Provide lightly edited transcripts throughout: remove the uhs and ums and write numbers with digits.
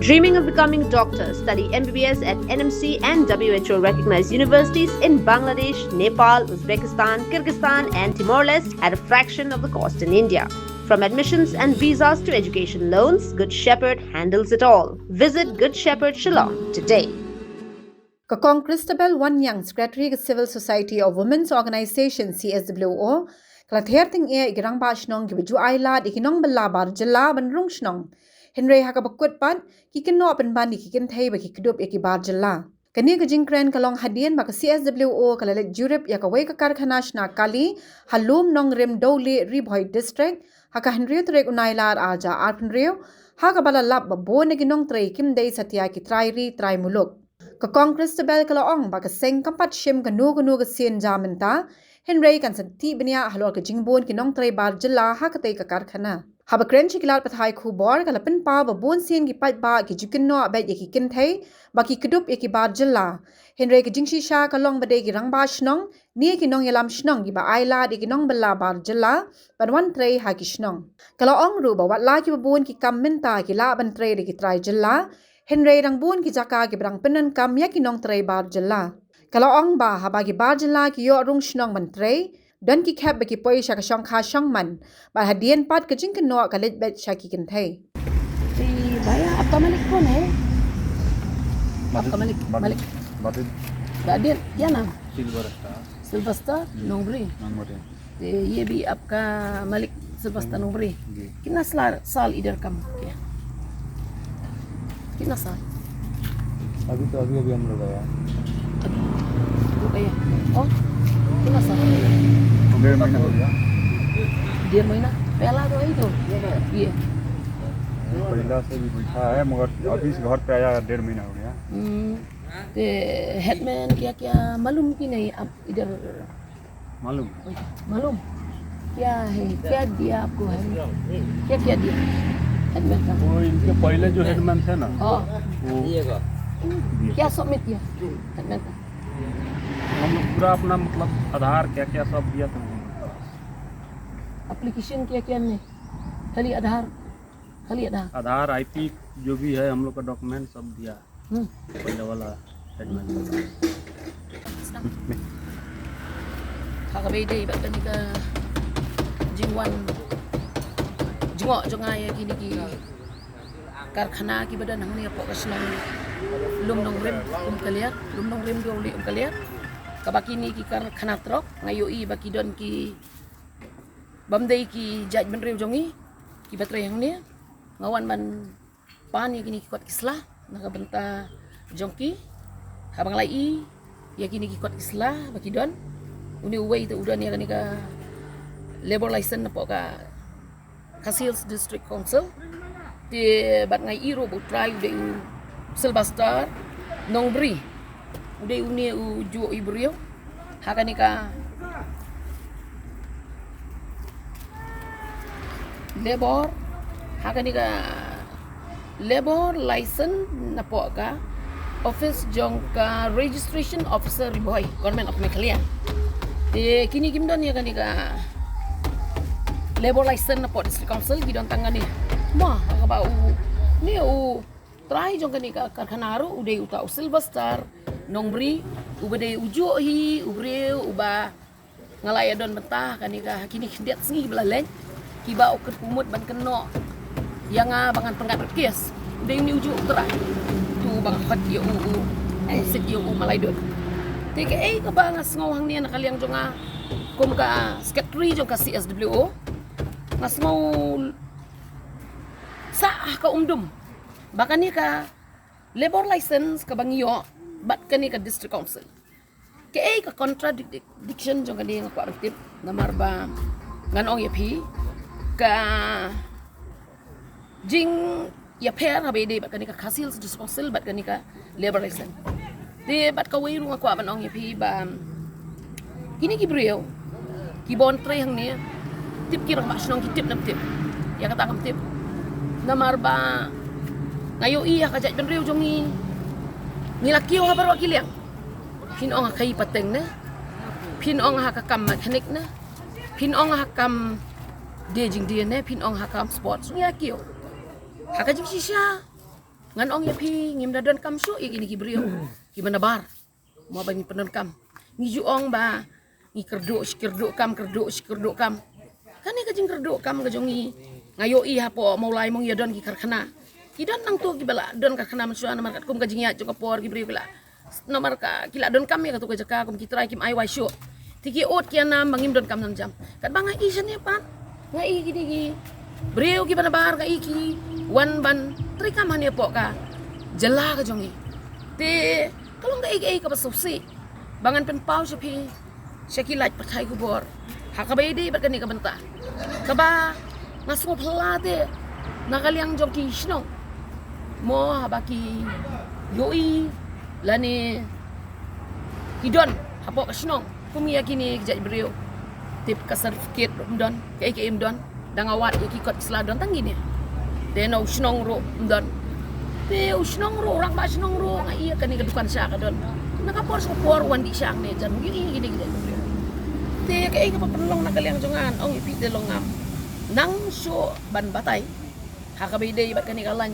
Dreaming of becoming a doctor, study MBBS at NMC and WHO recognized universities in Bangladesh, Nepal, Uzbekistan, Kyrgyzstan, and Timor-Leste at a fraction of the cost in India. From admissions and visas to education loans, Good Shepherd handles it all. Visit Good Shepherd Shillong today. Kakong Christabel Wanyang, Secretary of Civil Society of Women's Organization CSWO, Klatherting e igirang ba shnong gibiju aila ikinong balabar jala banrung shnong. Henry hakabakut pan kikinno apen bani kikin thai ba kikdup ikibar jala. Kani kajing kren kalong hadien ba CSWO kalalet Europe yakaway ka karkhana shna kali halum nong rim dole ribhoy district haka Henry trek unailar aja arpen rio hakabala lab ba bo neginong trei kim dei satya ki trai muluk. Kakong Christabel kalaong ba kaseng kampat shim kanu ka sien jamenta Henry kan santi benya halor ka jingbon kinong tray bar jala hakatay ka karkhana. Haba kren chikilar pathay khubor kalapin pa babon sien ki pat ba ki jukinno abet yaki kintay baki kedup yaki bar jala. Henry ka jingshi sha kalong bade ki rangba shnong ni kinong yalam shnong giba aila di kinong bala bar jala banwan tray haki shnong. Kalaong ru ba watla ki babon ki kam minta ki la ban tray di ki tray jala. Henry rangbon ki jaka ki brang penan kam yaki nong tray bar jala. Kalau ong ba habagi barjala ki yo rung shnong man tray dan ki khap baki poi sha ka shong kha shong man ba hadien pat ka jing no ka let bet sha ki kin thai di baya apa malik kon hai apa malik dia क्या नाम सिल्वेस्टर नोबरी तो ये भी आपका मलिक सिल्वेस्टर नोबरी कितना साल इधर काम किया कितना साल अभी हम लोग आया oh कितना साल 1.5 महीना हो गया 1.5 महीना पहला तो वही तो ये पहला से भी बैठा है मगर अभी घर पे आया 1.5 महीना हो गया तो हेडमैन क्या मालूम कि नहीं आप इधर मालूम क्या है क्या दिया आपको है क्या दिया हेडमैन का वो इनके पहले जो हेडमैन थे ना वो क्या वो सबमिट किया हेडमैन का हम लोग पूरा अपना मतलब आधार क्या सब दिया था एप्लीकेशन क्या नहीं खाली आधार आईपी जो भी है हम लोग का डॉक्यूमेंट सब दिया पहले वाला headman Kakabay day ba't ka jingwan jingo jonga ya kini ki karkhana ki badan hang ni po kasnong lumnong rim do uli kaliar kabaki ni ki karkhana trok ngayo I baki don ki bamdai ki jaj ben rew jongi ki batre hang ni ngawan ban pan ya kini ki kot kisla nakabenta jongki habang lai ya kini ki kot kisla baki don uni uway tu udan ya kanika labor license po ka Kasils District Council ti bat ngai iro bu try uday Silvestar Nongbri uday uni u juo ibrio ha kanika labor license na po ka office jong ka registration officer riboy government of Meghalaya di kini gimdon ya kanika labor license na po district council gidon tangani ma ka u ni u try jong kanika karkhanaro uday uta Silvestar Nongbri ubade ujo hi ubre uba ngalaya don mentah kanika kini hendet singi belalen kiba uker pumut ban keno yang bangan penggat kes uday ni ujo tera tu bang khat yo sit yo malay dot tike ka ba ngas ngawang niya nakaliang jonga kum ka secretary jong ka CSWO ngas mau sa ka umdum baka ni ka labor license ka bangiyo bat ka ni ka district council ke ka contradiction jong ka ni nga aktif namar ba nganong yapi ka jing ya pair habede bat ka ni ka Kasils district council bat ka ni ka labor license di bat ka way runga ko aban ong yapi ba kini ki brio ki bon tre hang ni tip ki rang masnong ki tip na tip ya kata kam tip namar ba ngayo iya ka jaj ben riu jongi nilakio ha baro kiliang pinong ha kai pateng na pinong ha ka kam mechanic na pinong ha kam de jing dia ne pinong ha kam sports ya kio ha ka jing shisha ngan ong ya pi ngim da don kam shu i kini ki brio ki manabar mo ba ni penon kam ni ju ong ba ni kerdo kam kan ni kajing kerdo kam ka jongi ngayo i hapo maulai mong ya don ki karkhana ki don nang tu ki bala don karkhana man suana markat kum kajing ya jo kapor ki brio bala nomor ka kila don kam ya ka tu ka jaka kum ki try kim ai wai shu tiki ot ki anam bangim don kam nan jam kat banga i shan ya pan ngai gini gi brio ki manabar ka i ki wan ban tri kam han ya po ka jala ka jongi te kalong ka ai ka pasupsi bangan pen pau sapi syakilat patai kubor hakabai di berkani ka benta kaba ngasung pelate nakaliang joki sino mo habaki yoi lani hidon hapo ka sino kumi yakini kijak brio tip ka certificate don ke don dangawat yaki kot sladon tanggini deno sino ro don te usnong ro orang ba sino ro ngai kani ka dukan sya ka don nakapor sa por wandi siyang ne jan gini te kay ka papalong nakaliang jongan ong ipite longam nang so ban batay hakabay day bat kani kalan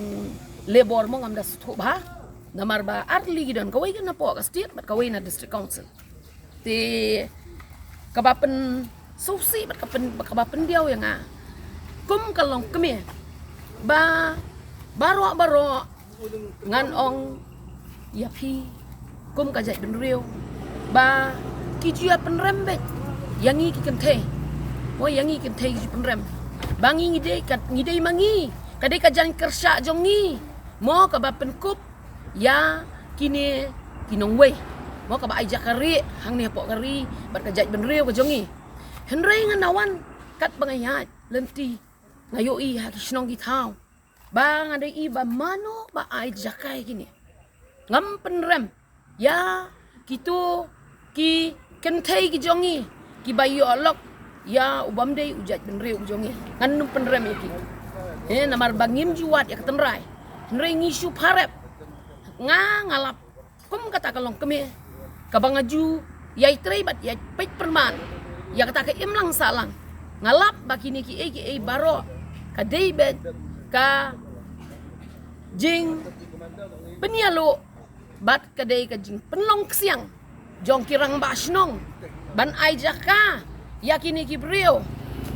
labor mo ngam das tu ba namar ba arli gidon kaway na po ka state bat kaway na district council te kabapen susi bat kabapen diaw yang kum kalong kemi ba baro ngan ong yapi kum kajai benriu ba kijia penrembet yangi ki kente mo yangi kente ki penrem bangi ngidei mangi kadai kajan kersa jongi mo ka ba penkup ya kini kinongwe mo ka ba aja kari hang ni hapo kari bar kajai benriu ka jongi henrei nganawan kat bangayat lenti ngayoi ha kisnong ki tau bang ada i ba mano ba aja kai kini ngam penrem ya kitu ki kentei ki jongi ki bayu alok ya ubam dei ujat benre ujongi ngan num penrem iki namar bangim juat ya ketenrai nrei ngisu parep ngalap kum kata kalong keme kabangaju yai trei bat ya pek perman ya kata ke imlang salang ngalap bakini ki baro ka dei bet ka jing penialo bat kadai ka jing penlong siang jong kirang ba snong ban ai jaka yakini ki brio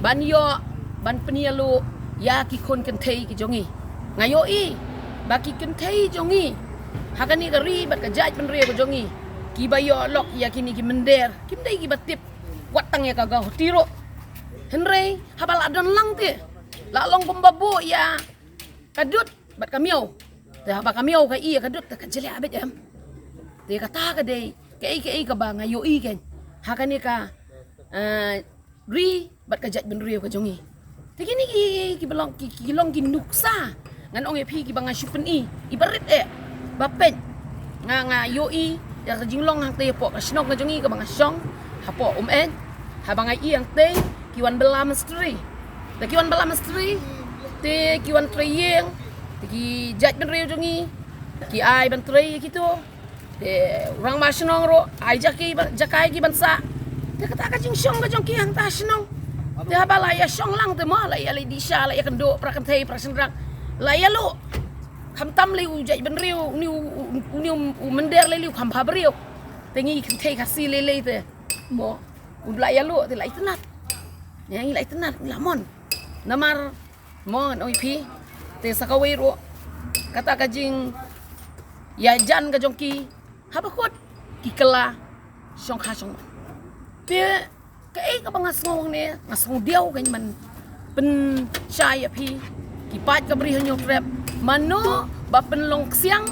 ban yo ban penialo ya ki kon kentei ki jongi ngayo i baki kentei jongi hakani ka ri bat ka jaj penrio ka jongi ki bayo lok yakini ki mender kim dai ki batip watang ya ka ga tiro henrei habal adon lang te la long kumbabu ya kadut bat kamiau te haba kamiau ka i kadut ka jeli abet am te kata ka dei ke ka ba ngayo i ken hakani ka ri bat ka jaj benrio ka jongi te kini ki belong ki long ki nuksa ngan ong epi ki banga shupen i ibarit bapen nga yo i ya ka jinglong hang te po ka snok ka jongi ka banga song hapo en habang ai ang te kiwan belam mestri te kiwan belam mestri te kiwan treyeng te ki jaj benrio jongi ki ai ban trey gitu orang masyong ro ay jakai ki bansa te kata ka jing syong ka jong ki hang ta snong te habala ya syong lang te mo la ya di sha la ya kendo pra kan thei pra senrak la ya lu kham tam le u jai ben riu ni mender le liu kham pha brio te ngi kan thei khasi le te mo u la ya lu te la itnat ya ngi la itnat lamon namar mo oi pi te sakawe ro kata ka jing ya jan ka jong ki habakot kikela syong khasong te kai ka bangasngong ne ngasong diaw kan man pen syaya pi kipat ka bri hanyo trap mano ba penlong siang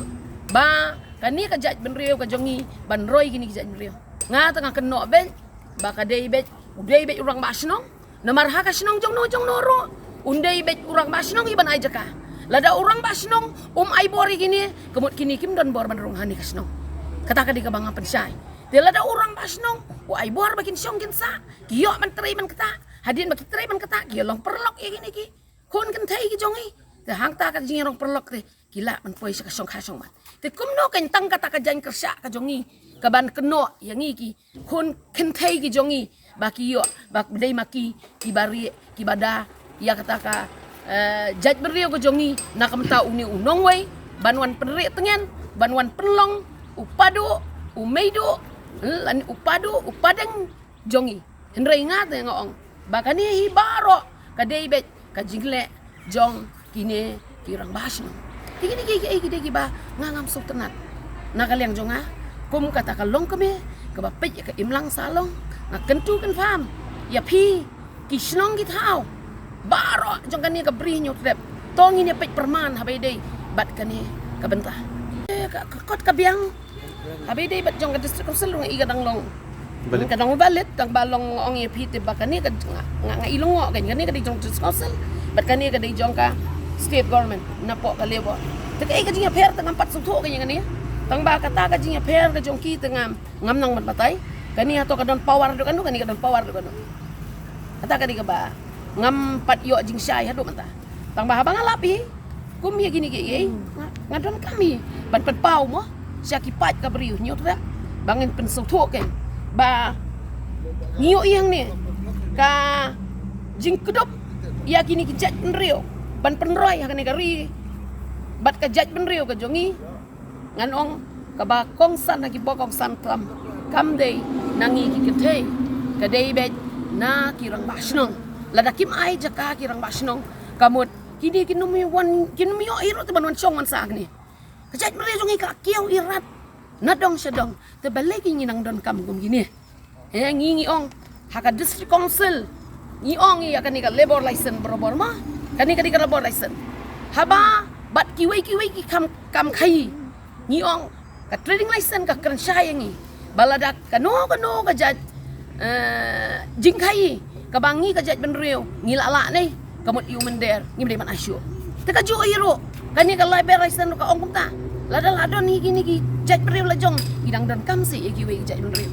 ba kani ka jaj benrio ka jongi ban roy gini ka jaj benrio nga tengah keno ben ba ka dei bet udai bet urang basnong namar ha ka snong jong no ro undai bet urang basnong iban ai jaka lada urang basnong ai bori gini kemut kini kim don bor ban rong hani ka snong kata ka di ka banga pensai dia lada urang basnong ai bor bakin syong kinsa kiyo man trei man kata hadin baki trei man kata kiyo long perlok ya gini ki kon kan thai ki jongi te hang ta ka jing rong perlok te kila man poi sa ka syong khasong man te kumno kan tang kata ka jan kersa ka jongi ka ban keno yang ki kon kan thai ki jongi baki yo bak dei maki ki bari ki bada ya kata ka jaj berio ko jongi na kamta uni unong wei banwan penrik tengen, banwan penlong, upadu, umeidu, lan upadu, upadeng jongi. Hendra ingat ya ngong. Bakani hi baro kadai bet kajingle jong kini kirang basno. Kiki ba ngangam sultanat. Nakaliang jonga kum kata kalong kami kabapit ya ka imlang salong ngakentu kan fam. Ya pi kisnong gitau. Baro jong kani ka bri nyot rep. Tong ini pet perman habai dei bat kani ka bentah. Kot ka biang habai dei bat jong ka distrik council ng igadang long. Kadang balit tang balong ong pi te bakani ka nga ilong kan kani ka di jong distrik council bat kani ka di jong ka state government na po ka lebo. Teka ka jinga per tang 4 sutho kanya kani. Tang ba kata ka jinga per ka jong ki tang ngam nang matbatay. Kani ato ka don power do kanu kani ka don power do kanu. Kata ka di ka ba ngam pat yo jing syai hadu mata. Tang ba habang alapi kum ya gini ngadon kami ban pat pau mo sya ki pat ka briu nyot ra bangin pen sutho kan. Ba ngiyo iyang ni ka jing kedop ya kini ki jat penrio ban penroy hakani ka ri bat ka jat penrio ka jongi nganong ka ba kongsan lagi bo kongsan kam dei nangi ki ketei ka dei bet na kirang basnong ladakim ai jaka kirang basnong kamut kini kinumi yo iro te banwan chong man sa ni ka jat penrio jongi ka kiau irat nadong sedong te balai ki nginang don kam gum gini ngingi ong haka district council ngi ong ya kani ka labor license berobor ma kani ka labor license haba bat kiwei ki kam khai ngi ong ka trading license ka kran syai ngi baladak kano ka jat jing khai ka bangi ka jat benriu ngi la ni kamut yu mender ngi mde man asyo te ka jo iro kani ka labor license ka ong kumta ladon ni gini ki jat benriu la jong idang don kam si kiwei jat benriu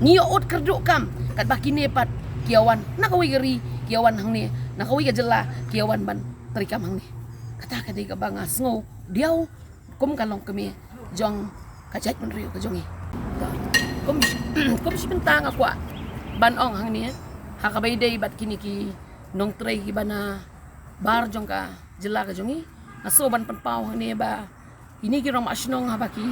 ngi ot kerduk kam kat bakine pat kiawan nakawi geri kiawan hang ni nakawi ka jela kiawan ban terikam hang ni kata ka di ka banga sngo diau kum kalong kami jong kajat menriu ka jongi kum si bentang aku ban ong hang ni ha ka baydey bat kini ki nong trei ki bana bar jong ka jela ka jongi aso ban penpau hang ni ba ini ki rom asnong ha baki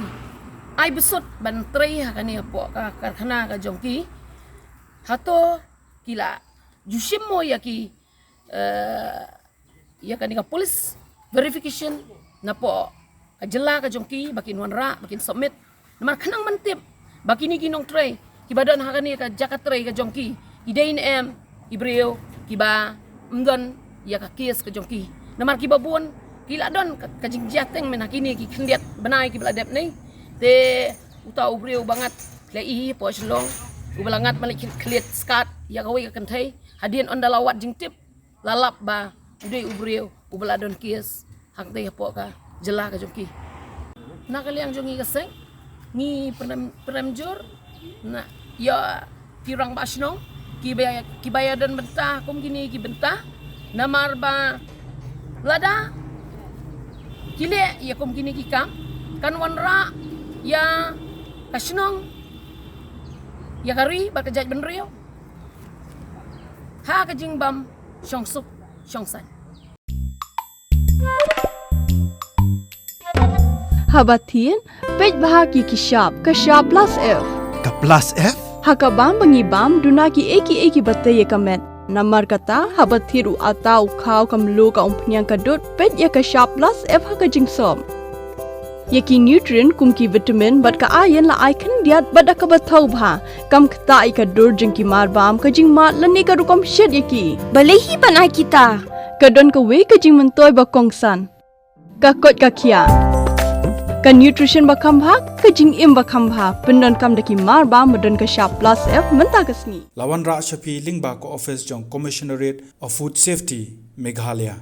ai besut ban trei ha kani po ka karkhana ka jongki hato kila jushimo ya ki ya kani ka police verification na po ajela ka jongki bakin wanra bakin submit namar khanang mantip bakini kinong tray kibadan hakani ka jakat tray ka jongki idein em ibreo kiba mgon ya ka kies ka jongki namar kibabun kila don ka jingjateng men hakini ki khendiat banai ki bladep nei te uta ubreo bangat klei po slong ubalangat malik klit skat ya kawi ka kantai hadien on dalawat jingtip lalap ba udai ubreo ubaladon kies hak te po ka jela ka jongki nakaliang jongi ka seng ni premjur na ya kirang basno kibaya dan bentah kum gini ki bentah namar ba lada kile ya kum gini ki kam kan wanra ya kasnong ya kari bakajaj benrio ha kajing bam syongsuk syongsan Habatin pej bahaki kishap kashap plus F Ka plus F? hakabam bangibam dunaki eki bataye kamet namar kata habathiru atau khau kamlu ka umpnyang kadut pej ya kashap plus F hakajing som yaki nutrient kumki vitamin bat ka ayan la icon diat bada ka bathau bha kam khta ai ka dur jing ki mar bam ka jing mat lani ka rukom shed yaki balehi banai kita kadon ka we ka jing mentoy ba kongsan ka kot ka khia ka nutrition ba kham bha ka jing im ba kham bha pendon kam daki mar bam modon ka sharp plus F menta kasni Lawan Ra Shafi Lingba ko office jong Commissionerate of Food Safety Meghalaya